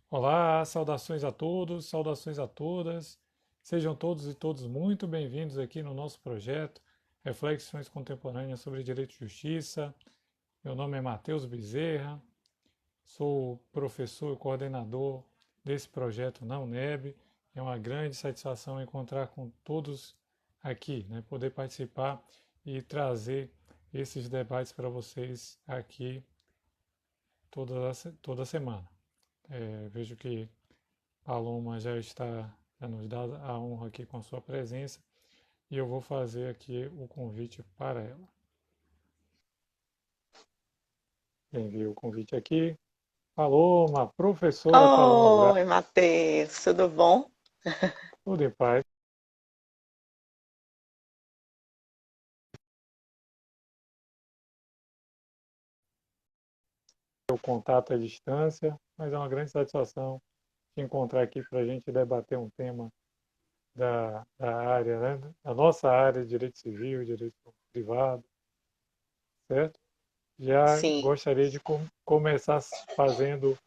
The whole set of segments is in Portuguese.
Olá, saudações a todos, saudações a todas. Sejam todos e todos muito bem-vindos aqui no nosso projeto Reflexões Contemporâneas sobre Direito e Justiça. Meu nome é Matheus Bezerra, sou professor e coordenador desse projeto na UNEB. É uma grande satisfação encontrar com todos aqui, né? Poder participar e trazer esses debates para vocês aqui toda semana. Vejo que Paloma já nos dá a honra aqui com a sua presença e eu vou fazer aqui o convite para ela. Envio o convite aqui. Paloma, professora Paloma Braga, Oi, Matheus, tudo bom? tudo em paz. O contato à distância, mas é uma grande satisfação te encontrar aqui para a gente debater um tema da área, né? Da nossa área de direito civil, direito privado, certo? Já Sim, gostaria de começar fazendo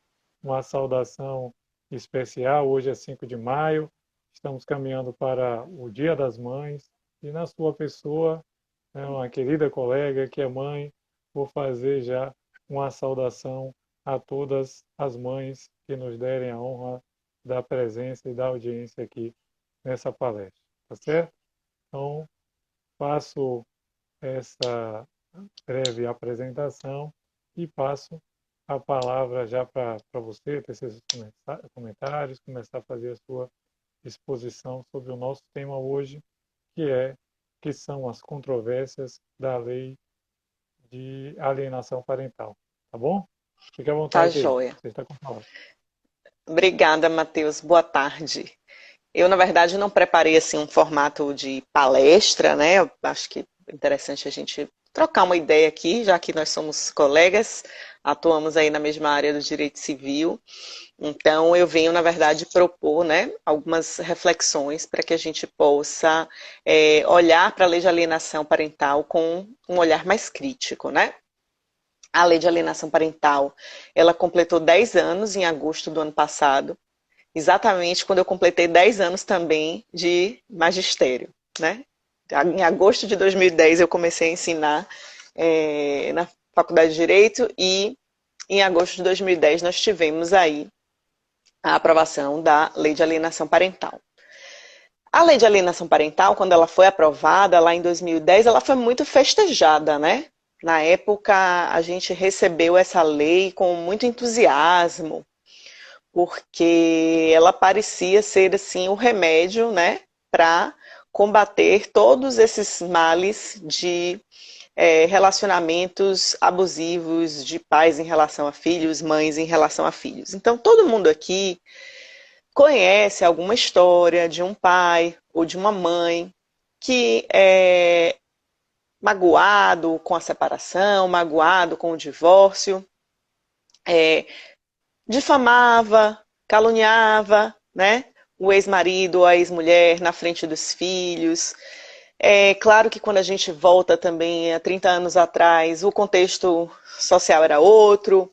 uma saudação especial. Hoje é 5 de maio, estamos caminhando para o Dia das Mães e na sua pessoa, né, uma querida colega que é mãe, vou fazer já uma saudação a todas as mães que nos derem a honra da presença e da audiência aqui nessa palestra, tá certo? Então, faço essa breve apresentação e passo a palavra já para você, ter seus comentários, começar a fazer a sua exposição sobre o nosso tema hoje, que são as controvérsias da lei de alienação parental. Tá bom? Fique à tá vontade aí. joia. Você está com a palavra. Obrigada, Matheus. Boa tarde. Eu, na verdade, não preparei assim um formato de palestra, né? Eu acho que é interessante a gente trocar uma ideia aqui, já que nós somos colegas, atuamos aí na mesma área do direito civil. Então, eu venho, na verdade, propor, né, algumas reflexões para que a gente possa olhar para a lei de alienação parental com um olhar mais crítico, né? A lei de alienação parental, ela completou 10 anos em agosto do ano passado, exatamente quando eu completei 10 anos também de magistério, né? Em agosto de 2010 eu comecei a ensinar na Faculdade de Direito e em agosto de 2010 nós tivemos aí a aprovação da Lei de Alienação Parental. A Lei de Alienação Parental, quando ela foi aprovada lá em 2010, ela foi muito festejada, né? Na época, a gente recebeu essa lei com muito entusiasmo, porque ela parecia ser assim o remédio, né, para combater todos esses males de relacionamentos abusivos de pais em relação a filhos, mães em relação a filhos. Então, todo mundo aqui conhece alguma história de um pai ou de uma mãe que é magoado com a separação, magoado com o divórcio, é, difamava, caluniava, né? O ex-marido ou a ex-mulher na frente dos filhos. É claro que quando a gente volta também há 30 anos atrás, o contexto social era outro,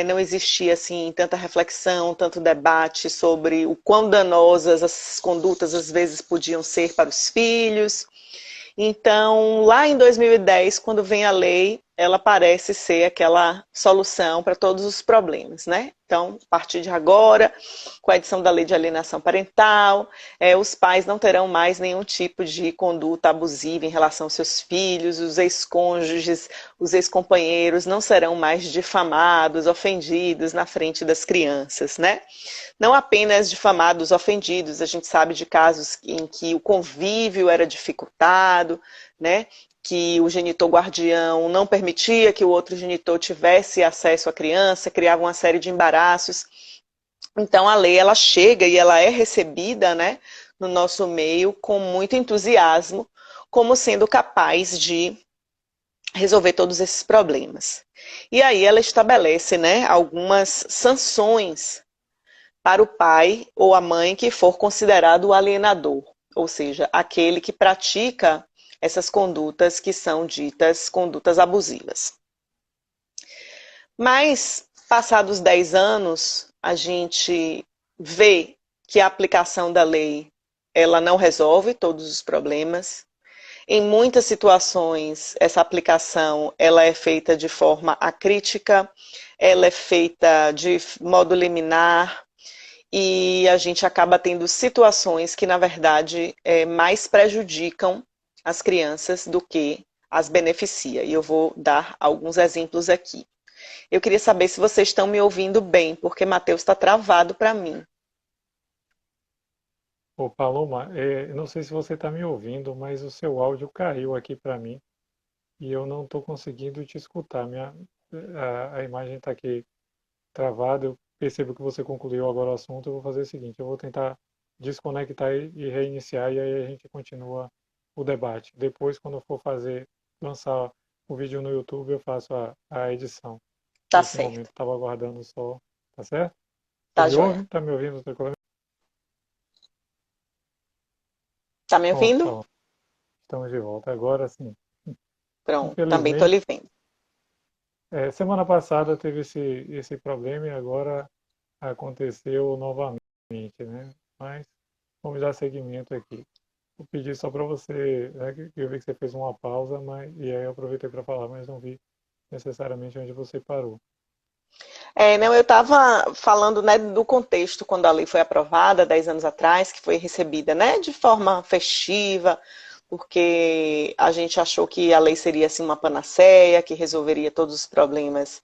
não existia assim tanta reflexão, tanto debate sobre o quão danosas as condutas às vezes podiam ser para os filhos. Então, lá em 2010, quando vem a lei, ela parece ser aquela solução para todos os problemas, né? Então, a partir de agora, com a edição da lei de alienação parental, os pais não terão mais nenhum tipo de conduta abusiva em relação aos seus filhos, os ex-cônjuges, os ex-companheiros não serão mais difamados, ofendidos na frente das crianças, né? Não apenas difamados, ofendidos, a gente sabe de casos em que o convívio era dificultado, né? Que o genitor guardião não permitia que o outro genitor tivesse acesso à criança, criava uma série de embaraços. Então a lei ela chega e ela é recebida, né, no nosso meio com muito entusiasmo, como sendo capaz de resolver todos esses problemas. E aí ela estabelece, né, algumas sanções para o pai ou a mãe que for considerado o alienador, ou seja, aquele que pratica essas condutas que são ditas condutas abusivas. Mas, passados 10 anos, a gente vê que a aplicação da lei, ela não resolve todos os problemas. Em muitas situações, essa aplicação ela é feita de forma acrítica, ela é feita de modo liminar, e a gente acaba tendo situações que, na verdade, mais prejudicam as crianças do que as beneficia. E eu vou dar alguns exemplos aqui. Eu queria saber se vocês estão me ouvindo bem, porque Matheus está travado para mim. Ô, Paloma, não sei se você está me ouvindo, mas o seu áudio caiu aqui para mim e eu não estou conseguindo te escutar. A imagem está aqui travada. Eu percebo que você concluiu agora o assunto. Eu vou fazer o seguinte: eu vou tentar desconectar e reiniciar, e aí a gente continua o debate. Depois, quando eu for lançar o vídeo no YouTube, eu faço a edição. Tá Nesse momento, certo. estava aguardando só. Tá certo? Você Tá me ouve? joia. Está me ouvindo? Tá me Pronto, ouvindo? Paloma. Estamos de volta. Agora sim. Pronto, também tô Infelizmente, lhe vendo. semana passada teve esse problema e agora aconteceu novamente, né? Mas vamos dar seguimento aqui. Vou pedir só para você, né, que eu vi que você fez uma pausa, e aí eu aproveitei para falar, mas não vi necessariamente onde você parou. Não, eu estava falando, né, do contexto quando a lei foi aprovada 10 anos atrás, que foi recebida, né, de forma festiva, porque a gente achou que a lei seria assim uma panaceia, que resolveria todos os problemas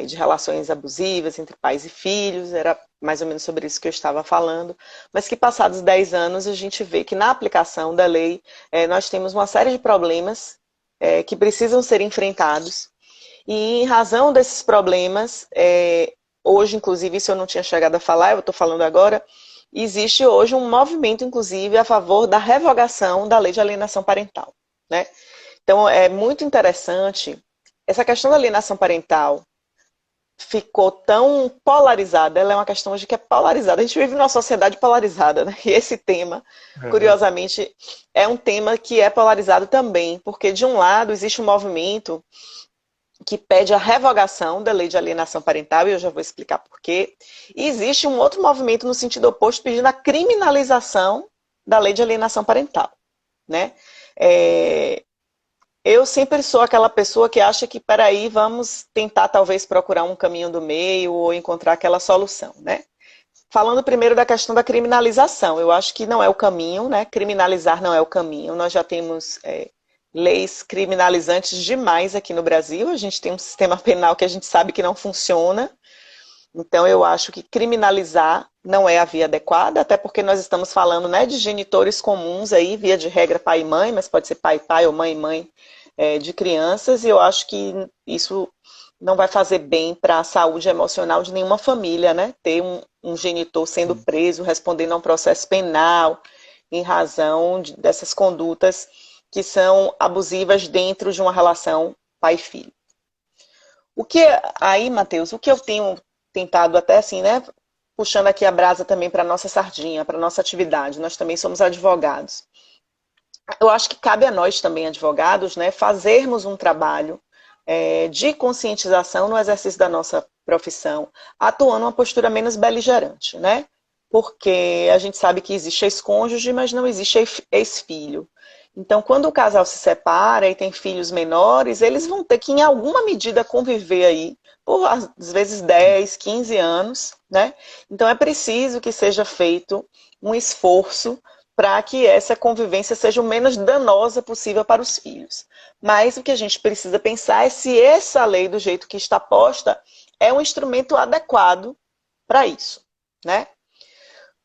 de relações abusivas entre pais e filhos, era mais ou menos sobre isso que eu estava falando, mas que passados 10 anos a gente vê que na aplicação da lei nós temos uma série de problemas que precisam ser enfrentados. E em razão desses problemas, hoje, inclusive, isso eu não tinha chegado a falar, eu estou falando agora, existe hoje um movimento, inclusive, a favor da revogação da lei de alienação parental, né? Então, é muito interessante. Essa questão da alienação parental ficou tão polarizada, ela é uma questão hoje que é polarizada. A gente vive numa sociedade polarizada, né? E esse tema, É verdade. curiosamente, é um tema que é polarizado também, porque, de um lado, existe um movimento que pede a revogação da lei de alienação parental, e eu já vou explicar por quê. E existe um outro movimento no sentido oposto, pedindo a criminalização da lei de alienação parental, né? Eu sempre sou aquela pessoa que acha que, peraí, vamos tentar talvez procurar um caminho do meio ou encontrar aquela solução, né? Falando primeiro da questão da criminalização, eu acho que não é o caminho, né? Criminalizar não é o caminho. Nós já temos leis criminalizantes demais aqui no Brasil. A gente tem um sistema penal que a gente sabe que não funciona. Então, eu acho que criminalizar não é a via adequada, até porque nós estamos falando, né, de genitores comuns aí, via de regra pai e mãe, mas pode ser pai e pai ou mãe e mãe de crianças, e eu acho que isso não vai fazer bem para a saúde emocional de nenhuma família, né? Ter um genitor sendo Sim. preso, respondendo a um processo penal, em razão dessas condutas que são abusivas dentro de uma relação pai-filho. O que aí, Matheus, o que eu tenho tentado até assim, né, puxando aqui a brasa também para nossa sardinha, para nossa atividade, nós também somos advogados. Eu acho que cabe a nós também, advogados, né, fazermos um trabalho de conscientização no exercício da nossa profissão, atuando uma postura menos beligerante, né? Porque a gente sabe que existe ex-cônjuge, mas não existe ex-filho. Então, quando o casal se separa e tem filhos menores, eles vão ter que, em alguma medida, conviver aí por, às vezes, 10, 15 anos, né? Então, é preciso que seja feito um esforço para que essa convivência seja o menos danosa possível para os filhos. Mas o que a gente precisa pensar é se essa lei, do jeito que está posta, é um instrumento adequado para isso, né?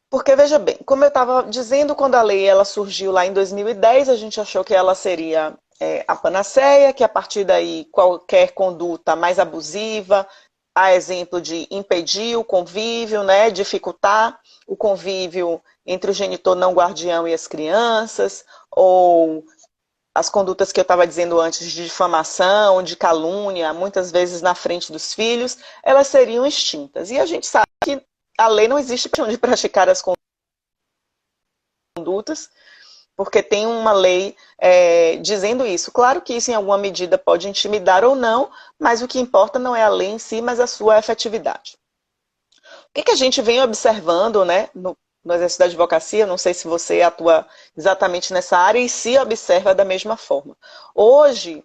Porque, veja bem, como eu estava dizendo, quando a lei ela surgiu lá em 2010, a gente achou que ela seria a panaceia, que a partir daí qualquer conduta mais abusiva, a exemplo de impedir o convívio, né, dificultar o convívio entre o genitor não guardião e as crianças, ou as condutas que eu estava dizendo antes de difamação, de calúnia, muitas vezes na frente dos filhos, elas seriam extintas. E a gente sabe que a lei não existe para onde praticar as condutas, porque tem uma lei dizendo isso. Claro que isso em alguma medida pode intimidar ou não, mas o que importa não é a lei em si, mas a sua efetividade. que a gente vem observando, né, no exercício da advocacia? Não sei se você atua exatamente nessa área e se observa da mesma forma. Hoje,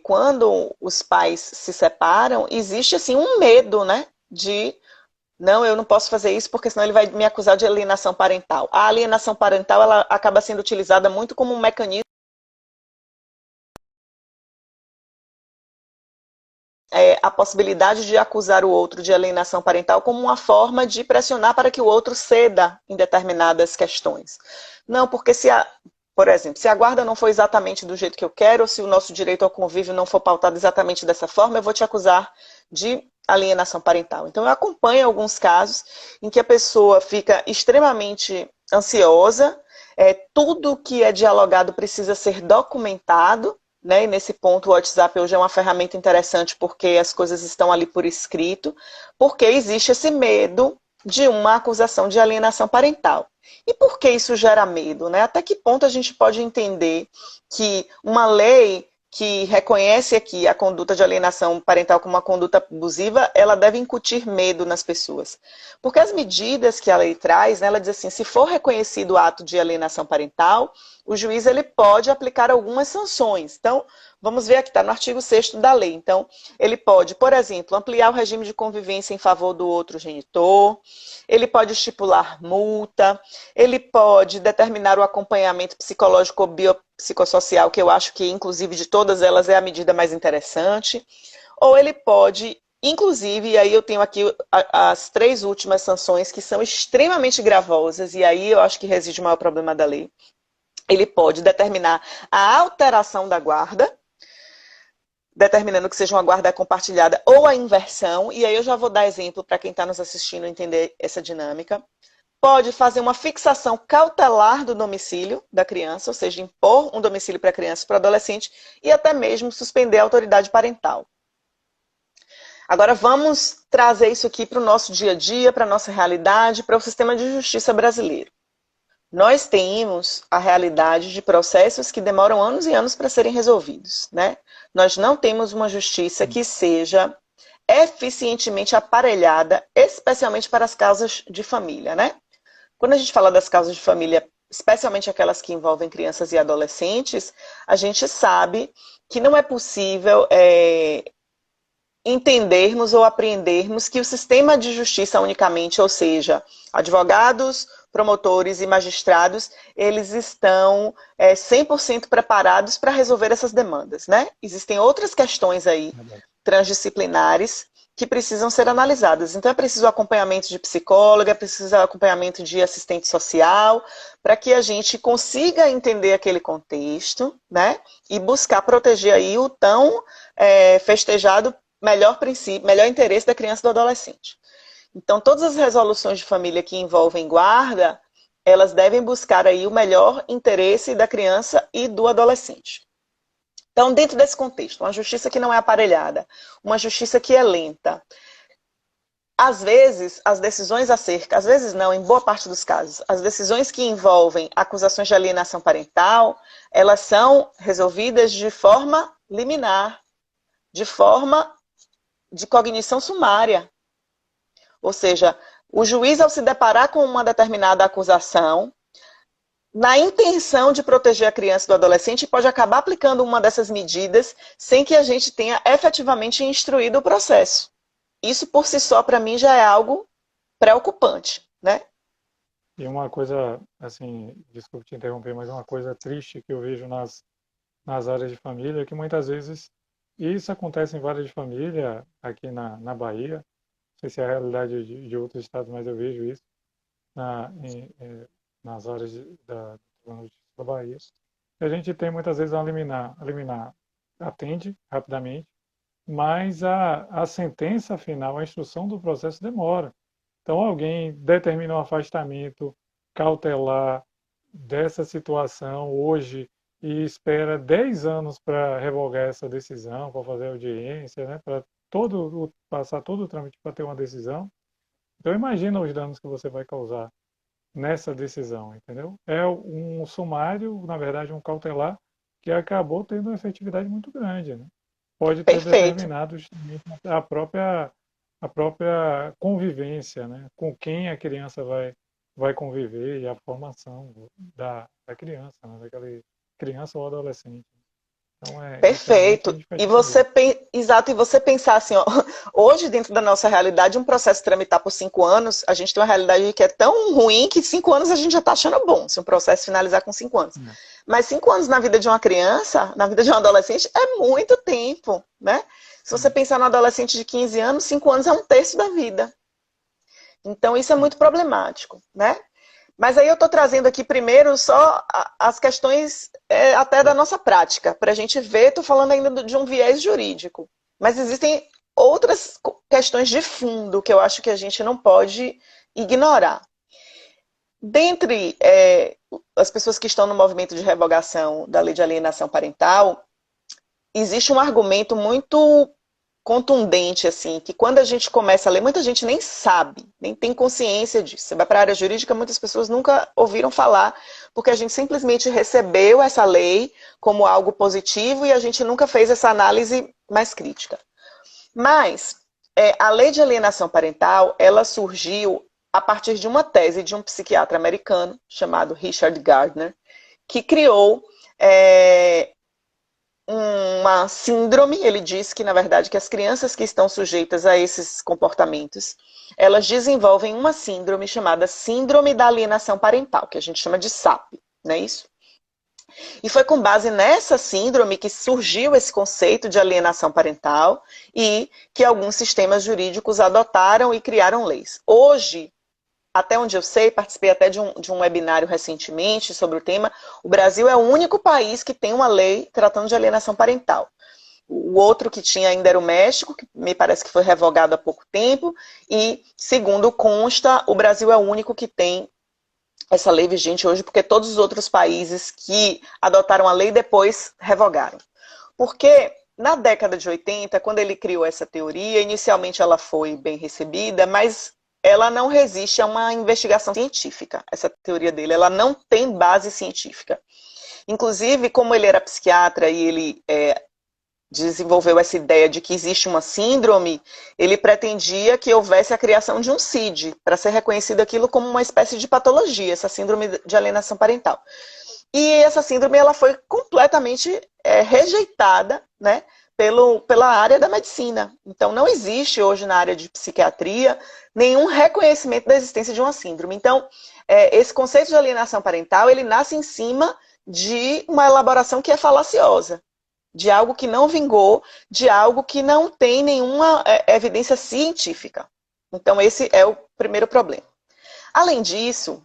quando os pais se separam, existe assim um medo, né, de não, eu não posso fazer isso porque senão ele vai me acusar de alienação parental. A alienação parental ela acaba sendo utilizada muito como um mecanismo, a possibilidade de acusar o outro de alienação parental como uma forma de pressionar para que o outro ceda em determinadas questões. Não, porque por exemplo, se a guarda não for exatamente do jeito que eu quero, ou se o nosso direito ao convívio não for pautado exatamente dessa forma, eu vou te acusar de alienação parental. Então, eu acompanho alguns casos em que a pessoa fica extremamente ansiosa, tudo que é dialogado precisa ser documentado, né? E nesse ponto o WhatsApp hoje é uma ferramenta interessante porque as coisas estão ali por escrito, porque existe esse medo de uma acusação de alienação parental. E por que isso gera medo, né? Até que ponto a gente pode entender que uma lei que reconhece aqui a conduta de alienação parental como uma conduta abusiva, ela deve incutir medo nas pessoas. Porque as medidas que a lei traz, né, ela diz assim, se for reconhecido o ato de alienação parental, o juiz ele pode aplicar algumas sanções. Então, vamos ver aqui, está no artigo 6º da lei. Então, ele pode, por exemplo, ampliar o regime de convivência em favor do outro genitor, ele pode estipular multa, ele pode determinar o acompanhamento psicológico ou biopsicossocial, que eu acho que, inclusive, de todas elas é a medida mais interessante, ou ele pode, inclusive, e aí eu tenho aqui as 3 últimas sanções que são extremamente gravosas, e aí eu acho que reside o maior problema da lei. Ele pode determinar a alteração da guarda, determinando que seja uma guarda compartilhada ou a inversão, e aí eu já vou dar exemplo para quem está nos assistindo entender essa dinâmica. Pode fazer uma fixação cautelar do domicílio da criança, ou seja, impor um domicílio para a criança e para o adolescente, e até mesmo suspender a autoridade parental. Agora vamos trazer isso aqui para o nosso dia a dia, para a nossa realidade, para o sistema de justiça brasileiro. Nós temos a realidade de processos que demoram anos e anos para serem resolvidos, né? Nós não temos uma justiça que seja eficientemente aparelhada, especialmente para as causas de família, né? Quando a gente fala das causas de família, especialmente aquelas que envolvem crianças e adolescentes, a gente sabe que não é possível entendermos ou apreendermos que o sistema de justiça unicamente, ou seja, advogados, promotores e magistrados, eles estão 100% preparados para resolver essas demandas, né? Existem outras questões aí, transdisciplinares, que precisam ser analisadas. Então, é preciso acompanhamento de psicóloga, é preciso acompanhamento de assistente social, para que a gente consiga entender aquele contexto, né? E buscar proteger aí o tão festejado melhor princípio, melhor interesse da criança e do adolescente. Então, todas as resoluções de família que envolvem guarda, elas devem buscar aí o melhor interesse da criança e do adolescente. Então, dentro desse contexto, uma justiça que não é aparelhada, uma justiça que é lenta. Às vezes, as decisões acerca, às vezes não, em boa parte dos casos, as decisões que envolvem acusações de alienação parental, elas são resolvidas de forma liminar, de forma de cognição sumária. Ou seja, o juiz, ao se deparar com uma determinada acusação, na intenção de proteger a criança e do adolescente, pode acabar aplicando uma dessas medidas sem que a gente tenha efetivamente instruído o processo. Isso, por si só, para mim, já é algo preocupante, né? E uma coisa, assim, desculpe te interromper, mas uma coisa triste que eu vejo nas áreas de família é que muitas vezes, e isso acontece em várias de família, aqui na Bahia, não sei se é a realidade de outros estados, mas eu vejo isso nas áreas da Justiça da Bahia. A gente tem muitas vezes a liminar atende rapidamente, mas a sentença final, a instrução do processo demora. Então, alguém determina um afastamento cautelar dessa situação hoje e espera 10 anos para revogar essa decisão, para fazer audiência, né, para passar todo o trâmite para ter uma decisão. Então, imagina os danos que você vai causar nessa decisão, entendeu? É um sumário, na verdade, um cautelar, que acabou tendo uma efetividade muito grande, né? Pode ter Perfeito. determinado justamente a própria a própria convivência, né? Com quem a criança vai conviver e a formação da criança, né? Daquela criança ou adolescente. Então, isso é muito Perfeito. E significativo. exato, e você pensar assim, ó, hoje dentro da nossa realidade, um processo tramitar por 5 anos, a gente tem uma realidade que é tão ruim que 5 anos a gente já está achando bom, se um processo finalizar com 5 anos. É. Mas 5 anos na vida de uma criança, na vida de um adolescente, é muito tempo, né? Se você pensar no adolescente de 15 anos, 5 anos é um terço da vida. Então isso é muito problemático, né? Mas aí eu estou trazendo aqui primeiro só as questões até da nossa prática, para a gente ver, estou falando ainda de um viés jurídico. Mas existem outras questões de fundo que eu acho que a gente não pode ignorar. Dentre as pessoas que estão no movimento de revogação da lei de alienação parental, existe um argumento muito contundente, assim, que quando a gente começa a ler, muita gente nem sabe, nem tem consciência disso. Você vai para a área jurídica, muitas pessoas nunca ouviram falar, porque a gente simplesmente recebeu essa lei como algo positivo e a gente nunca fez essa análise mais crítica. Mas a lei de alienação parental, ela surgiu a partir de uma tese de um psiquiatra americano chamado Richard Gardner, que criou uma síndrome. Ele diz que, na verdade, que as crianças que estão sujeitas a esses comportamentos, elas desenvolvem uma síndrome chamada Síndrome da Alienação Parental, que a gente chama de SAP, não é isso? E foi com base nessa síndrome que surgiu esse conceito de alienação parental e que alguns sistemas jurídicos adotaram e criaram leis. Hoje, até onde eu sei, participei até de um webinário recentemente sobre o tema, o Brasil é o único país que tem uma lei tratando de alienação parental. O outro que tinha ainda era o México, que me parece que foi revogado há pouco tempo, e, segundo consta, o Brasil é o único que tem essa lei vigente hoje, porque todos os outros países que adotaram a lei depois revogaram. Porque na década de 80, quando ele criou essa teoria, inicialmente ela foi bem recebida, mas ela não resiste a uma investigação científica, essa teoria dele, ela não tem base científica. Inclusive, como ele era psiquiatra e ele desenvolveu essa ideia de que existe uma síndrome, ele pretendia que houvesse a criação de um CID, para ser reconhecido aquilo como uma espécie de patologia, essa síndrome de alienação parental. E essa síndrome ela foi completamente rejeitada, né, pela área da medicina. Então, não existe hoje na área de psiquiatria nenhum reconhecimento da existência de uma síndrome. Então, esse conceito de alienação parental, ele nasce em cima de uma elaboração que é falaciosa, de algo que não vingou, de algo que não tem nenhuma evidência científica. Então, esse é o primeiro problema. Além disso,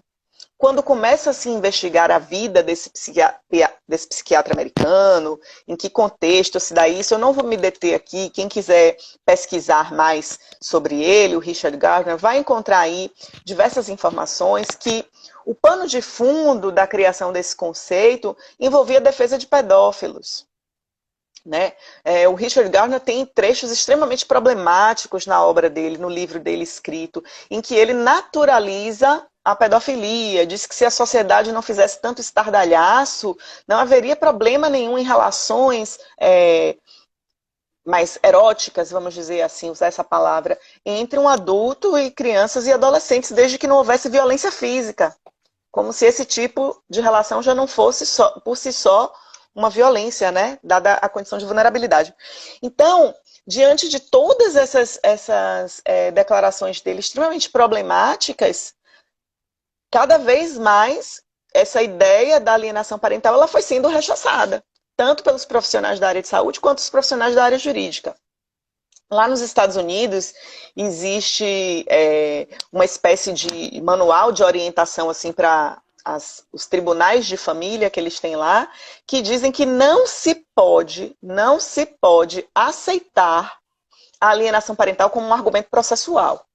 quando começa a se investigar a vida desse psiquiatra americano, em que contexto se dá isso, eu não vou me deter aqui. Quem quiser pesquisar mais sobre ele, o Richard Gardner, vai encontrar aí diversas informações que o pano de fundo da criação desse conceito envolvia a defesa de pedófilos. Né? O Richard Gardner tem trechos extremamente problemáticos na obra dele, no livro dele escrito, em que ele naturaliza a pedofilia, diz que se a sociedade não fizesse tanto estardalhaço, não haveria problema nenhum em relações mais eróticas, vamos dizer assim, usar essa palavra, entre um adulto e crianças e adolescentes, desde que não houvesse violência física. Como se esse tipo de relação já não fosse por si só uma violência, né, dada a condição de vulnerabilidade. Então, diante de todas essas declarações dele extremamente problemáticas, cada vez mais essa ideia da alienação parental ela foi sendo rechaçada, tanto pelos profissionais da área de saúde quanto os profissionais da área jurídica. Lá nos Estados Unidos existe uma espécie de manual de orientação assim para os tribunais de família que eles têm lá, que dizem que não se pode aceitar a alienação parental como um argumento processual.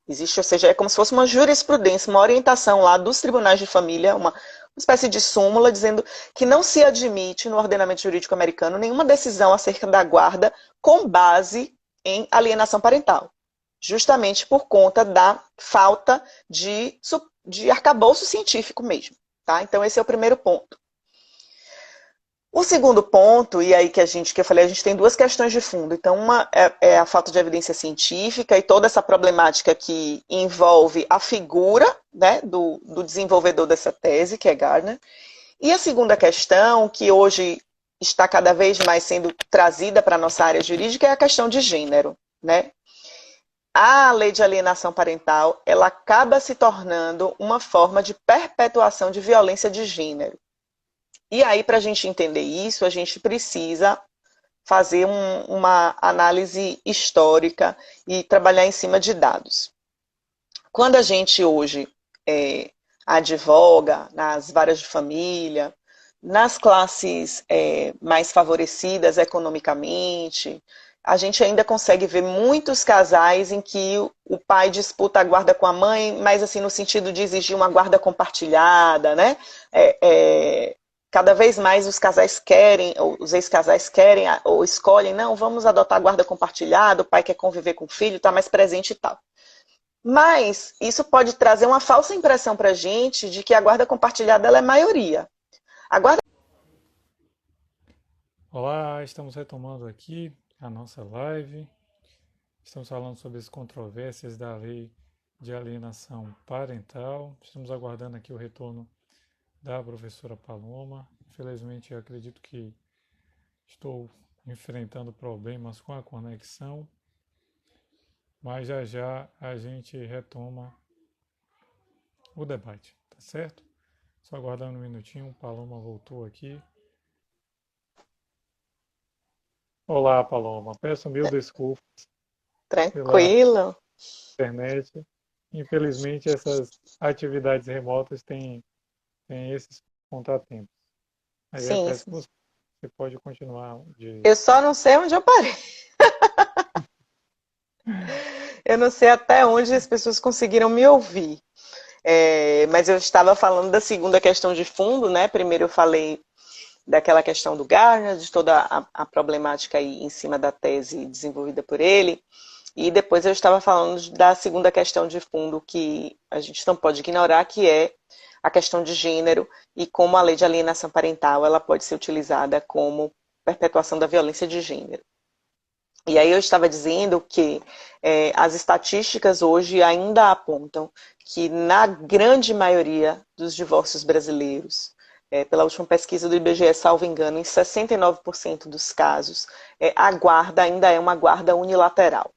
Existe, ou seja, é como se fosse uma jurisprudência, uma orientação lá dos tribunais de família, uma espécie de súmula, dizendo que não se admite no ordenamento jurídico americano nenhuma decisão acerca da guarda com base em alienação parental, justamente por conta da falta de arcabouço científico mesmo. Tá? Então, esse é o primeiro ponto. O segundo ponto, e aí que eu falei, a gente tem duas questões de fundo. Então, uma é a falta de evidência científica e toda essa problemática que envolve a figura, né, do desenvolvedor dessa tese, que é Gardner. E a segunda questão, que hoje está cada vez mais sendo trazida para a nossa área jurídica, é a questão de gênero, né? A lei de alienação parental, ela acaba se tornando uma forma de perpetuação de violência de gênero. E aí, para a gente entender isso, a gente precisa fazer uma análise histórica e trabalhar em cima de dados. Quando a gente hoje advoga nas varas de família, nas classes mais favorecidas economicamente, a gente ainda consegue ver muitos casais em que o pai disputa a guarda com a mãe, mas assim no sentido de exigir uma guarda compartilhada, né? Cada vez mais os casais querem, ou os ex-casais querem, ou escolhem, não, vamos adotar a guarda compartilhada, o pai quer conviver com o filho, está mais presente e tal. Mas isso pode trazer uma falsa impressão para a gente de que a guarda compartilhada ela é maioria. A guarda... Olá, estamos retomando aqui a nossa live. Estamos falando sobre as controvérsias da lei de alienação parental. Estamos aguardando aqui o retorno da professora Paloma. Infelizmente, eu acredito que estou enfrentando problemas com a conexão, mas já já a gente retoma o debate, tá certo? Só aguardando um minutinho, Paloma voltou aqui. Olá, Paloma. Peço mil desculpas Tranquilo. pela internet. Infelizmente, essas atividades remotas têm esses contratempos. Aí eu Sim, peço sim. que você pode continuar. Eu só não sei onde eu parei. Eu não sei até onde as pessoas conseguiram me ouvir. Mas eu estava falando da segunda questão de fundo, né? Primeiro eu falei daquela questão do Gardner, de toda a problemática aí em cima da tese desenvolvida por ele. E depois eu estava falando da segunda questão de fundo que a gente não pode ignorar, que é a questão de gênero e como a lei de alienação parental ela pode ser utilizada como perpetuação da violência de gênero. E aí eu estava dizendo que as estatísticas hoje ainda apontam que na grande maioria dos divórcios brasileiros, pela última pesquisa do IBGE, salvo engano, em 69% dos casos, a guarda ainda é uma guarda unilateral.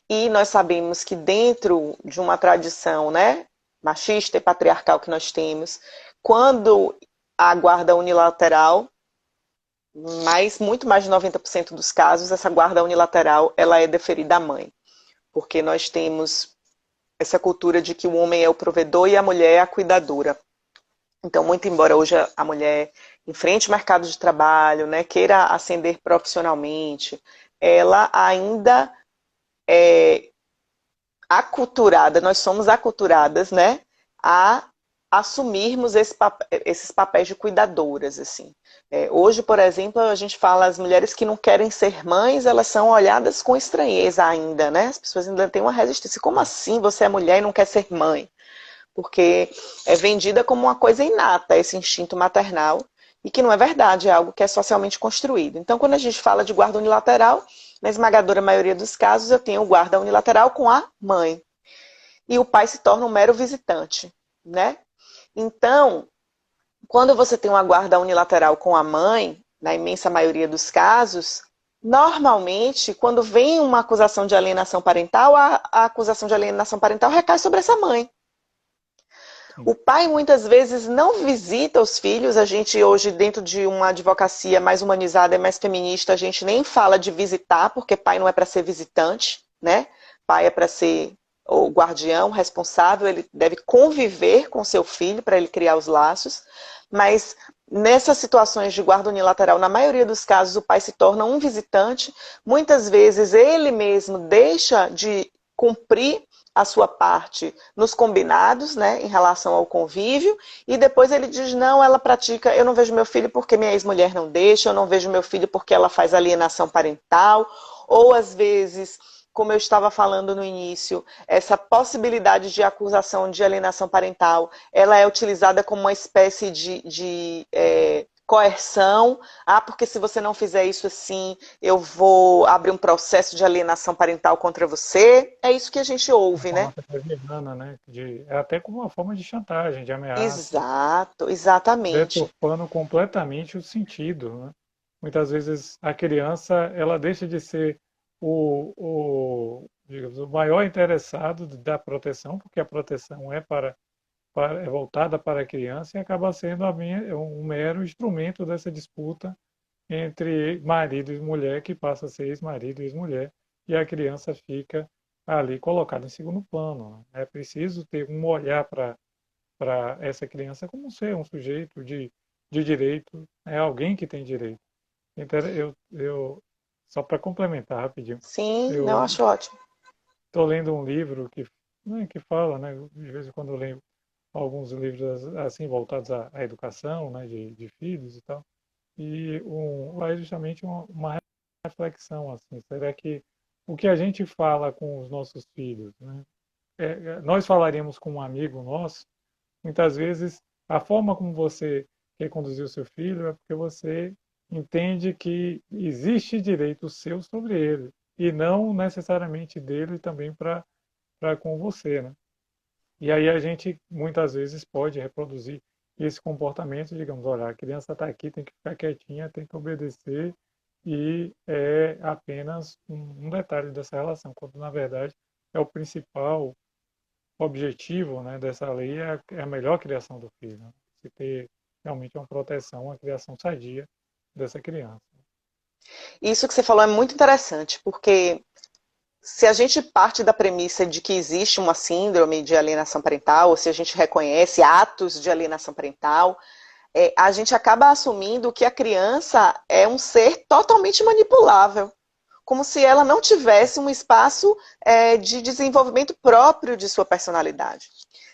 E nós sabemos que dentro de uma tradição, né, machista e patriarcal que nós temos, quando a guarda unilateral, muito mais de 90% dos casos, essa guarda unilateral ela é deferida à mãe. Porque nós temos essa cultura de que o homem é o provedor e a mulher é a cuidadora. Então, muito embora hoje a mulher enfrente o mercado de trabalho, né, queira ascender profissionalmente, ela ainda é aculturada, nós somos aculturadas, né, a assumirmos esses papéis de cuidadoras, assim. Hoje, por exemplo, a gente fala as mulheres que não querem ser mães, elas são olhadas com estranheza ainda, né? As pessoas ainda têm uma resistência. Como assim você é mulher e não quer ser mãe? Porque é vendida como uma coisa inata, esse instinto maternal, e que não é verdade, é algo que é socialmente construído. Então, quando a gente fala de guarda unilateral, na esmagadora maioria dos casos, eu tenho guarda unilateral com a mãe. E o pai se torna um mero visitante, né? Então, quando você tem uma guarda unilateral com a mãe, na imensa maioria dos casos, normalmente, quando vem uma acusação de alienação parental, a acusação de alienação parental recai sobre essa mãe. O pai muitas vezes não visita os filhos, a gente hoje dentro de uma advocacia mais humanizada e mais feminista, a gente nem fala de visitar, porque pai não é para ser visitante, né? Pai é para ser o guardião responsável, ele deve conviver com seu filho para ele criar os laços, mas nessas situações de guarda unilateral, na maioria dos casos o pai se torna um visitante, muitas vezes ele mesmo deixa de cumprir a sua parte nos combinados, né, em relação ao convívio, e depois ele diz, não, ela pratica, eu não vejo meu filho porque minha ex-mulher não deixa, eu não vejo meu filho porque ela faz alienação parental, ou às vezes, como eu estava falando no início, essa possibilidade de acusação de alienação parental, ela é utilizada como uma espécie de coerção, porque se você não fizer isso assim, eu vou abrir um processo de alienação parental contra você. É isso que a gente Uma ouve, forma né? até leviana, né? É até como uma forma de chantagem, de ameaça, Exato, exatamente. deturpando completamente o sentido, né? Muitas vezes a criança ela deixa de ser digamos, o maior interessado da proteção, porque a proteção é voltada para a criança e acaba sendo um mero instrumento dessa disputa entre marido e mulher, que passa a ser ex-marido e ex-mulher, e a criança fica ali colocada em segundo plano, né? É preciso ter um olhar para essa criança como ser um sujeito de direito, é alguém que tem direito. Então, só para complementar rapidinho, Sim, não eu acho ótimo. estou lendo um livro que fala, né, de vez em quando eu leio alguns livros assim voltados à educação, né, de filhos e tal, e é justamente uma reflexão assim, será que o que a gente fala com os nossos filhos, né, nós falaríamos com um amigo nosso, muitas vezes a forma como você quer conduzir o seu filho é porque você entende que existe direito seu sobre ele e não necessariamente dele também para com você, né? E aí a gente muitas vezes pode reproduzir esse comportamento, digamos, olha, a criança está aqui, tem que ficar quietinha, tem que obedecer e é apenas um detalhe dessa relação, quando na verdade é o principal objetivo, né, dessa lei é a melhor criação do filho, né? Se ter realmente uma proteção, uma criação sadia dessa criança. Isso que você falou é muito interessante, porque se a gente parte da premissa de que existe uma síndrome de alienação parental, ou se a gente reconhece atos de alienação parental, a gente acaba assumindo que a criança é um ser totalmente manipulável, como se ela não tivesse um espaço de desenvolvimento próprio de sua personalidade.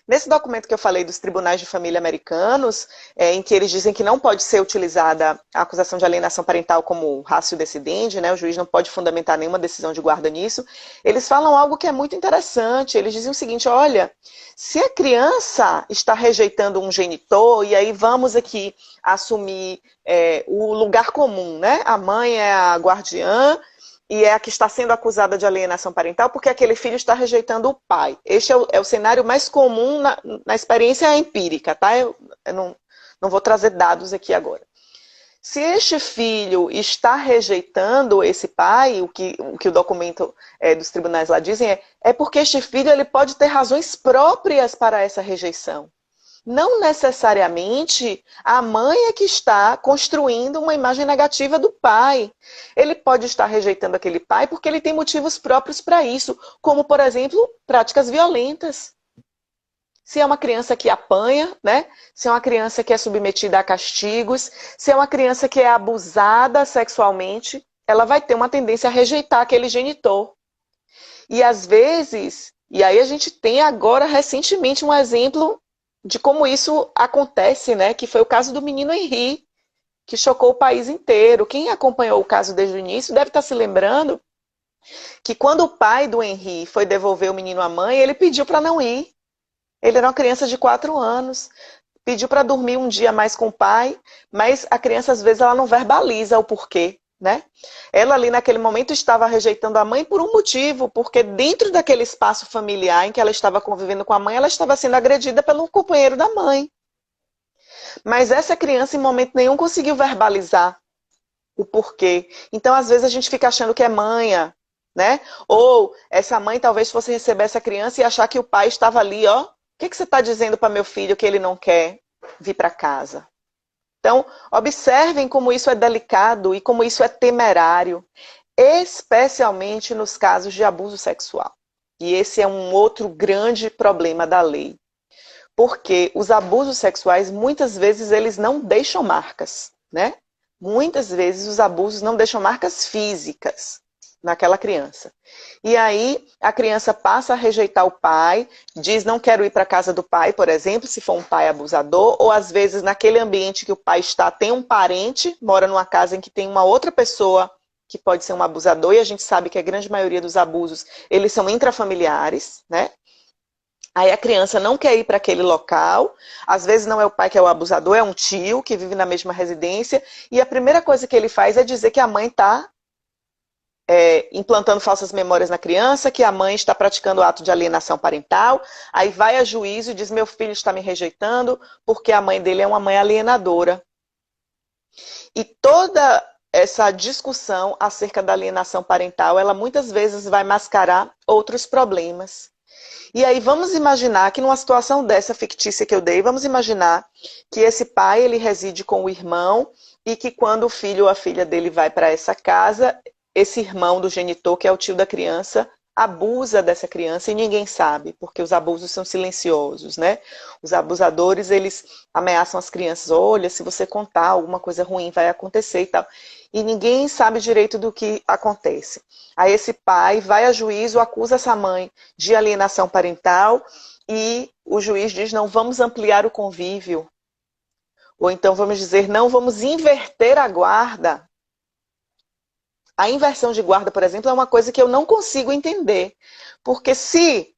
Nesse documento que eu falei dos tribunais de família americanos, em que eles dizem que não pode ser utilizada a acusação de alienação parental como ratio decidendi, né, o juiz não pode fundamentar nenhuma decisão de guarda nisso, eles falam algo que é muito interessante. Eles dizem o seguinte: olha, se a criança está rejeitando um genitor, e aí vamos aqui assumir o lugar comum, né? A mãe é a guardiã, e é a que está sendo acusada de alienação parental porque aquele filho está rejeitando o pai. Este é o cenário mais comum na experiência empírica, tá? Eu não vou trazer dados aqui agora. Se este filho está rejeitando esse pai, o que o documento dos tribunais lá dizem é porque este filho ele pode ter razões próprias para essa rejeição. Não necessariamente a mãe é que está construindo uma imagem negativa do pai. Ele pode estar rejeitando aquele pai porque ele tem motivos próprios para isso, como, por exemplo, práticas violentas. Se é uma criança que apanha, né? Se é uma criança que é submetida a castigos, se é uma criança que é abusada sexualmente, ela vai ter uma tendência a rejeitar aquele genitor. E às vezes, e aí a gente tem agora recentemente um exemplo de como isso acontece, né? Que foi o caso do menino Henri, que chocou o país inteiro. Quem acompanhou o caso desde o início deve estar se lembrando que quando o pai do Henri foi devolver o menino à mãe, ele pediu para não ir. Ele era uma criança de 4 anos, pediu para dormir um dia mais com o pai, mas a criança às vezes ela não verbaliza o porquê, né? Ela ali naquele momento estava rejeitando a mãe por um motivo, porque dentro daquele espaço familiar em que ela estava convivendo com a mãe, ela estava sendo agredida pelo companheiro da mãe. Mas essa criança em momento nenhum conseguiu verbalizar o porquê. Então às vezes a gente fica achando que é manha, né? Ou essa mãe talvez fosse receber essa criança e achar que o pai estava ali, ó, o que você está dizendo para meu filho que ele não quer vir para casa? Então, observem como isso é delicado e como isso é temerário, especialmente nos casos de abuso sexual. E esse é um outro grande problema da lei. Porque os abusos sexuais, muitas vezes, eles não deixam marcas, né? Muitas vezes os abusos não deixam marcas físicas naquela criança. E aí a criança passa a rejeitar o pai, diz não quero ir para a casa do pai, por exemplo, se for um pai abusador, ou às vezes naquele ambiente que o pai está, tem um parente, mora numa casa em que tem uma outra pessoa que pode ser um abusador, e a gente sabe que a grande maioria dos abusos, eles são intrafamiliares, né? Aí a criança não quer ir para aquele local, às vezes não é o pai que é o abusador, é um tio que vive na mesma residência, e a primeira coisa que ele faz é dizer que a mãe está implantando falsas memórias na criança, que a mãe está praticando ato de alienação parental, aí vai a juízo e diz, meu filho está me rejeitando porque a mãe dele é uma mãe alienadora. E toda essa discussão acerca da alienação parental, ela muitas vezes vai mascarar outros problemas. E aí vamos imaginar que numa situação dessa fictícia que eu dei, vamos imaginar que esse pai ele reside com o irmão e que quando o filho ou a filha dele vai para essa casa, esse irmão do genitor, que é o tio da criança, abusa dessa criança e ninguém sabe, porque os abusos são silenciosos, né? Os abusadores, eles ameaçam as crianças, olha, se você contar alguma coisa ruim vai acontecer e tal. E ninguém sabe direito do que acontece. Aí esse pai vai a juízo, acusa essa mãe de alienação parental e o juiz diz, não, vamos ampliar o convívio. Ou então vamos dizer, não, vamos inverter a guarda. A inversão de guarda, por exemplo, é uma coisa que eu não consigo entender. Porque se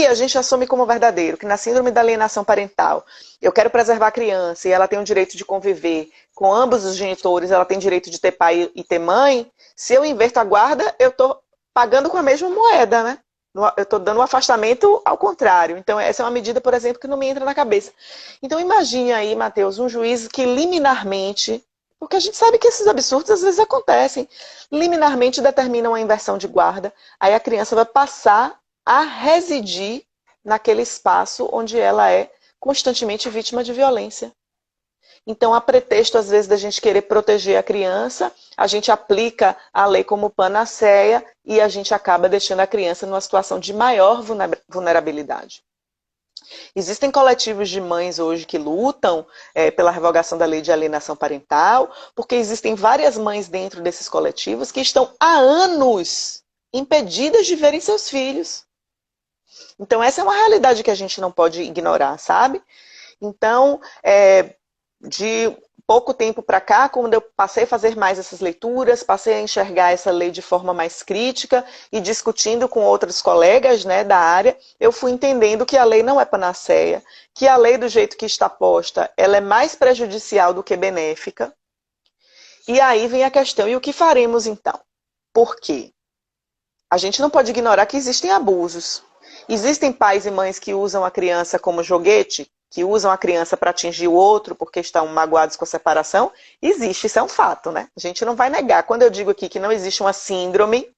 a gente assume como verdadeiro que na síndrome da alienação parental eu quero preservar a criança e ela tem o direito de conviver com ambos os genitores, ela tem direito de ter pai e ter mãe, se eu inverto a guarda, eu estou pagando com a mesma moeda, né? Eu estou dando um afastamento ao contrário. Então, essa é uma medida, por exemplo, que não me entra na cabeça. Então, imagine aí, Matheus, um juiz que liminarmente, porque a gente sabe que esses absurdos às vezes acontecem, liminarmente determinam a inversão de guarda, aí a criança vai passar a residir naquele espaço onde ela é constantemente vítima de violência. Então, a pretexto, às vezes, da gente querer proteger a criança, a gente aplica a lei como panaceia e a gente acaba deixando a criança numa situação de maior vulnerabilidade. Existem coletivos de mães hoje que lutam pela revogação da lei de alienação parental, porque existem várias mães dentro desses coletivos que estão há anos impedidas de verem seus filhos. Então, essa é uma realidade que a gente não pode ignorar, sabe? Então, de pouco tempo para cá, quando eu passei a fazer mais essas leituras, passei a enxergar essa lei de forma mais crítica e discutindo com outros colegas, né, da área, eu fui entendendo que a lei não é panaceia, que a lei do jeito que está posta, ela é mais prejudicial do que benéfica. E aí vem a questão, e o que faremos então? Por quê? A gente não pode ignorar que existem abusos. Existem pais e mães que usam a criança como joguete, que usam a criança para atingir o outro porque estão magoados com a separação. Existe, isso é um fato, né? A gente não vai negar. Quando eu digo aqui que não existe uma síndrome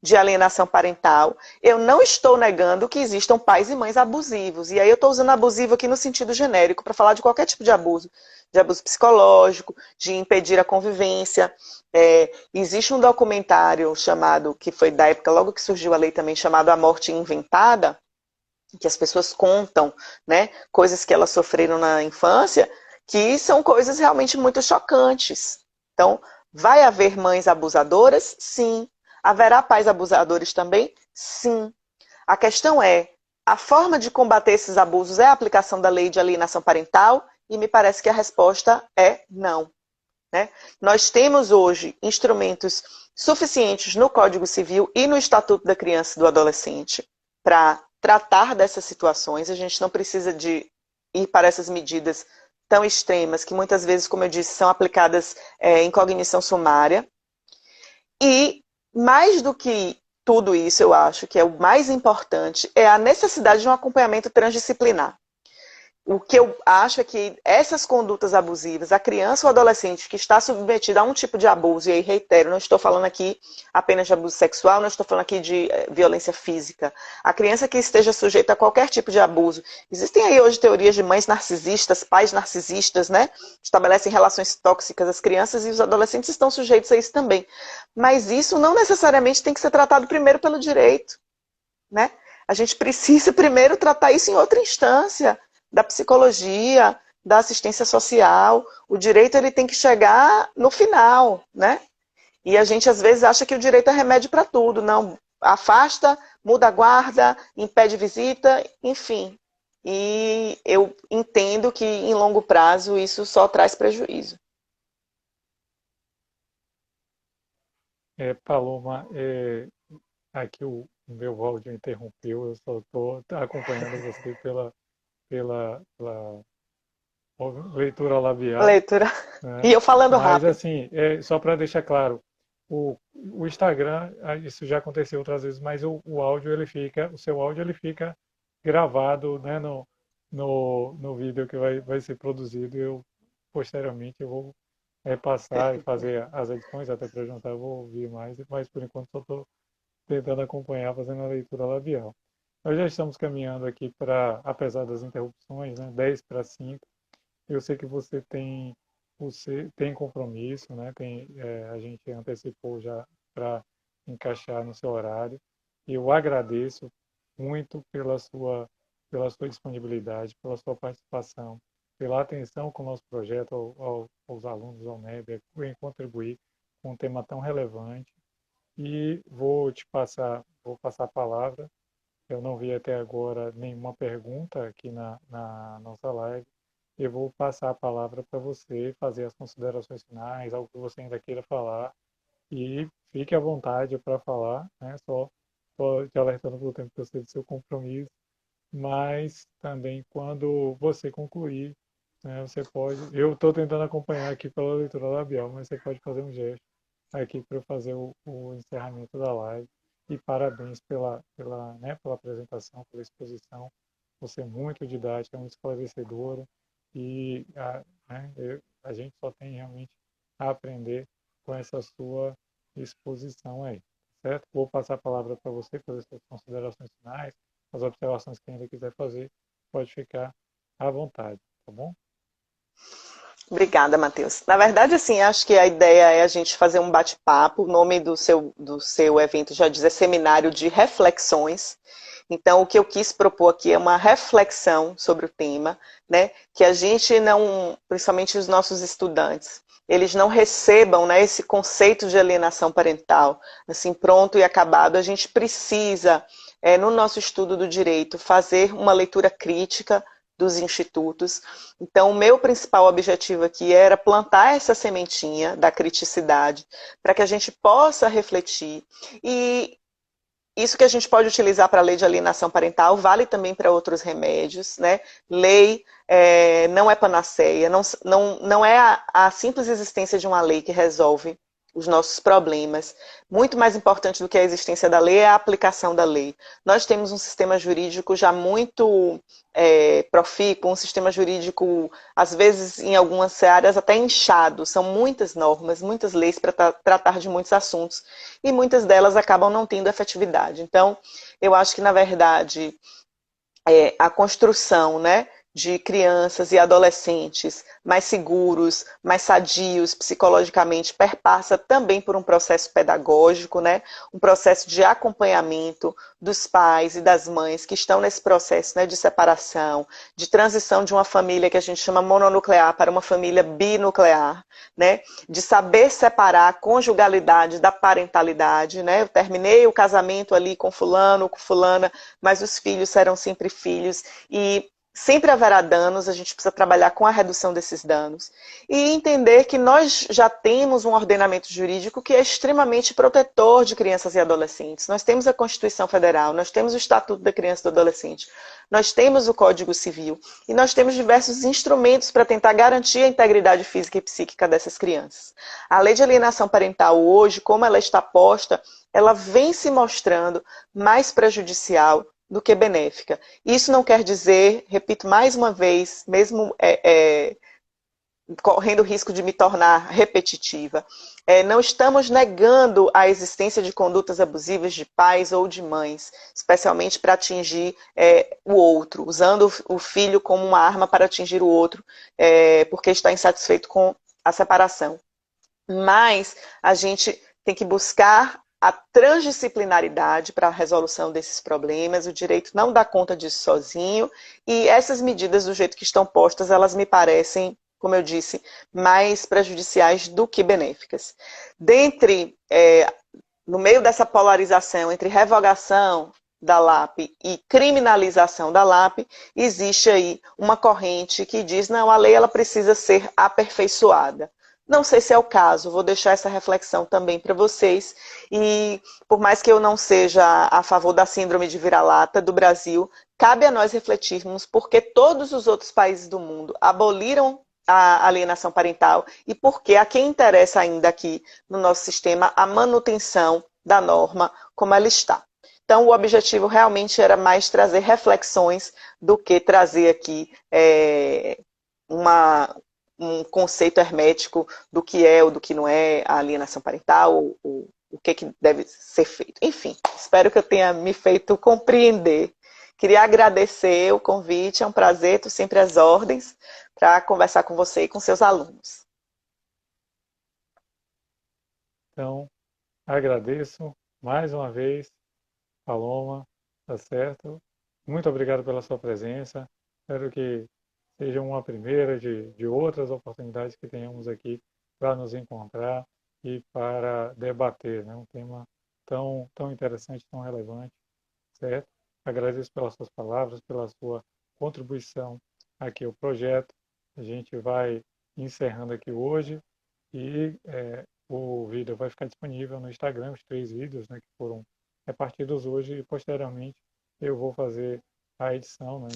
de alienação parental, eu não estou negando que existam pais e mães abusivos. E aí eu estou usando abusivo aqui no sentido genérico para falar de qualquer tipo de abuso psicológico, de impedir a convivência. Existe um documentário chamado, que foi da época, logo que surgiu a lei também, chamado A Morte Inventada, que as pessoas contam, né, coisas que elas sofreram na infância, que são coisas realmente muito chocantes. Então, vai haver mães abusadoras? Sim. Haverá pais abusadores também? Sim. A questão é, a forma de combater esses abusos é a aplicação da lei de alienação parental? E me parece que a resposta é não. Né? Nós temos hoje instrumentos suficientes no Código Civil e no Estatuto da Criança e do Adolescente para tratar dessas situações. A gente não precisa de ir para essas medidas tão extremas, que muitas vezes, como eu disse, são aplicadas em cognição sumária. E, mais do que tudo isso, eu acho que é o mais importante, é a necessidade de um acompanhamento transdisciplinar. O que eu acho é que essas condutas abusivas, a criança ou adolescente que está submetida a um tipo de abuso, e aí reitero, não estou falando aqui apenas de abuso sexual, não estou falando aqui de violência física. A criança que esteja sujeita a qualquer tipo de abuso. Existem aí hoje teorias de mães narcisistas, pais narcisistas, né? Estabelecem relações tóxicas. As crianças e os adolescentes estão sujeitos a isso também. Mas isso não necessariamente tem que ser tratado primeiro pelo direito, né? A gente precisa primeiro tratar isso em outra instância, da psicologia, da assistência social. O direito ele tem que chegar no final, né? E a gente às vezes acha que o direito é remédio para tudo. Não, afasta, muda a guarda, impede visita, enfim. E eu entendo que em longo prazo isso só traz prejuízo. Paloma, aqui o o meu áudio interrompeu, eu só estou acompanhando você pela leitura labial, Leitura. né? E eu falando Mas, rápido. assim, só para deixar claro, o Instagram, isso já aconteceu outras vezes, mas o áudio, o seu áudio, ele fica gravado, né, no vídeo que vai ser produzido. Posteriormente, eu vou repassar e fazer as edições, até para juntar, eu vou ouvir mais, mas por enquanto só estou tentando acompanhar, fazendo a leitura labial. Nós já estamos caminhando aqui para, apesar das interrupções, né, 10 para 5. Eu sei que você tem compromisso, né? A gente antecipou já para encaixar no seu horário. E eu agradeço muito pela sua disponibilidade, pela sua participação, pela atenção com o nosso projeto aos alunos da UNEB, em contribuir com um tema tão relevante. E vou passar a palavra. Eu não vi até agora nenhuma pergunta aqui na nossa live. Eu vou passar a palavra para você fazer as considerações finais, algo que você ainda queira falar. E fique à vontade para falar, né? Só te alertando pelo tempo que eu sei do seu compromisso. Mas também quando você concluir, né, você pode. Eu estou tentando acompanhar aqui pela leitura labial, mas você pode fazer um gesto aqui para eu fazer o encerramento da live. E parabéns pela apresentação, pela exposição. Você é muito didática, muito esclarecedora. E a gente só tem realmente a aprender com essa sua exposição aí, certo? Vou passar a palavra para você fazer suas considerações finais, as observações que ainda quiser fazer, pode ficar à vontade, tá bom? Obrigada, Matheus. Na verdade, assim, acho que a ideia é a gente fazer um bate-papo. O nome do seu evento já diz é Seminário de Reflexões. Então, o que eu quis propor aqui é uma reflexão sobre o tema, né? Que a gente não, principalmente os nossos estudantes, eles não recebam, né, esse conceito de alienação parental, assim, pronto e acabado. A gente precisa, no nosso estudo do direito, fazer uma leitura crítica dos institutos. Então, o meu principal objetivo aqui era plantar essa sementinha da criticidade, para que a gente possa refletir. E isso que a gente pode utilizar para a lei de alienação parental vale também para outros remédios, né? Lei não é panaceia, não é a simples existência de uma lei que resolve os nossos problemas. Muito mais importante do que a existência da lei é a aplicação da lei. Nós temos um sistema jurídico já muito profícuo, um sistema jurídico, às vezes, em algumas áreas, até inchado. São muitas normas, muitas leis para tratar de muitos assuntos. E muitas delas acabam não tendo efetividade. Então, eu acho que, na verdade, a construção, né, de crianças e adolescentes mais seguros, mais sadios psicologicamente, perpassa também por um processo pedagógico, né, um processo de acompanhamento dos pais e das mães que estão nesse processo, né, de separação, de transição de uma família que a gente chama mononuclear para uma família binuclear, né, de saber separar a conjugalidade da parentalidade, né, eu terminei o casamento ali com fulano, com fulana, mas os filhos serão sempre filhos e sempre haverá danos, a gente precisa trabalhar com a redução desses danos. E entender que nós já temos um ordenamento jurídico que é extremamente protetor de crianças e adolescentes. Nós temos a Constituição Federal, nós temos o Estatuto da Criança e do Adolescente, nós temos o Código Civil e nós temos diversos instrumentos para tentar garantir a integridade física e psíquica dessas crianças. A lei de alienação parental hoje, como ela está posta, ela vem se mostrando mais prejudicial do que benéfica. Isso não quer dizer, repito mais uma vez, mesmo correndo o risco de me tornar repetitiva, não estamos negando a existência de condutas abusivas de pais ou de mães, especialmente para atingir o outro, usando o filho como uma arma para atingir o outro, porque está insatisfeito com a separação. Mas a gente tem que buscar a transdisciplinaridade para a resolução desses problemas, o direito não dá conta disso sozinho, e essas medidas, do jeito que estão postas, elas me parecem, como eu disse, mais prejudiciais do que benéficas. No meio dessa polarização entre revogação da LAP e criminalização da LAP, existe aí uma corrente que diz, não, a lei ela precisa ser aperfeiçoada. Não sei se é o caso, vou deixar essa reflexão também para vocês. E por mais que eu não seja a favor da síndrome de vira-lata do Brasil, cabe a nós refletirmos porque todos os outros países do mundo aboliram a alienação parental e porque a quem interessa ainda aqui no nosso sistema a manutenção da norma como ela está. Então, o objetivo realmente era mais trazer reflexões do que trazer aqui uma, um conceito hermético do que é ou do que não é a alienação parental, ou o que deve ser feito. Enfim, espero que eu tenha me feito compreender. Queria agradecer o convite, é um prazer, estou sempre às ordens para conversar com você e com seus alunos. Então, agradeço mais uma vez, Paloma, tá certo? Muito obrigado pela sua presença. Espero que seja uma primeira de outras oportunidades que tenhamos aqui para nos encontrar e para debater, né? Um tema tão interessante, tão relevante, certo? Agradeço pelas suas palavras, pela sua contribuição aqui ao projeto. A gente vai encerrando aqui hoje e o vídeo vai ficar disponível no Instagram, os 3 vídeos, né, que foram repartidos hoje e posteriormente eu vou fazer a edição, né,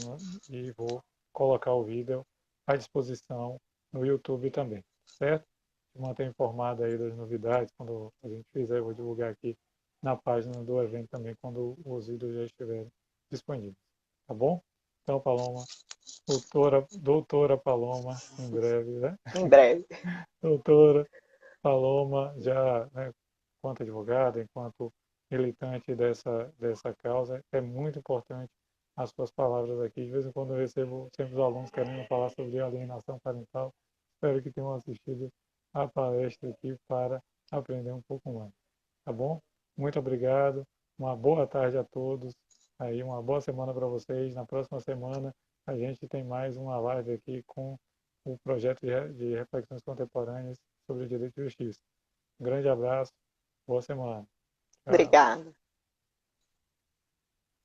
e vou colocar o vídeo à disposição no YouTube também, certo? Te manter informado aí das novidades, quando a gente fizer, eu vou divulgar aqui na página do evento também, quando os vídeos já estiverem disponíveis, tá bom? Então, Paloma, doutora Paloma, em breve, né? Em breve. Doutora Paloma, já, né, enquanto advogada, enquanto militante dessa causa, é muito importante as suas palavras aqui. De vez em quando eu recebo sempre os alunos querendo falar sobre alienação parental. Espero que tenham assistido a palestra aqui para aprender um pouco mais. Tá bom? Muito obrigado. Uma boa tarde a todos. Aí, uma boa semana para vocês. Na próxima semana a gente tem mais uma live aqui com o projeto de reflexões contemporâneas sobre direito e justiça. Um grande abraço, boa semana. Tchau. Obrigada.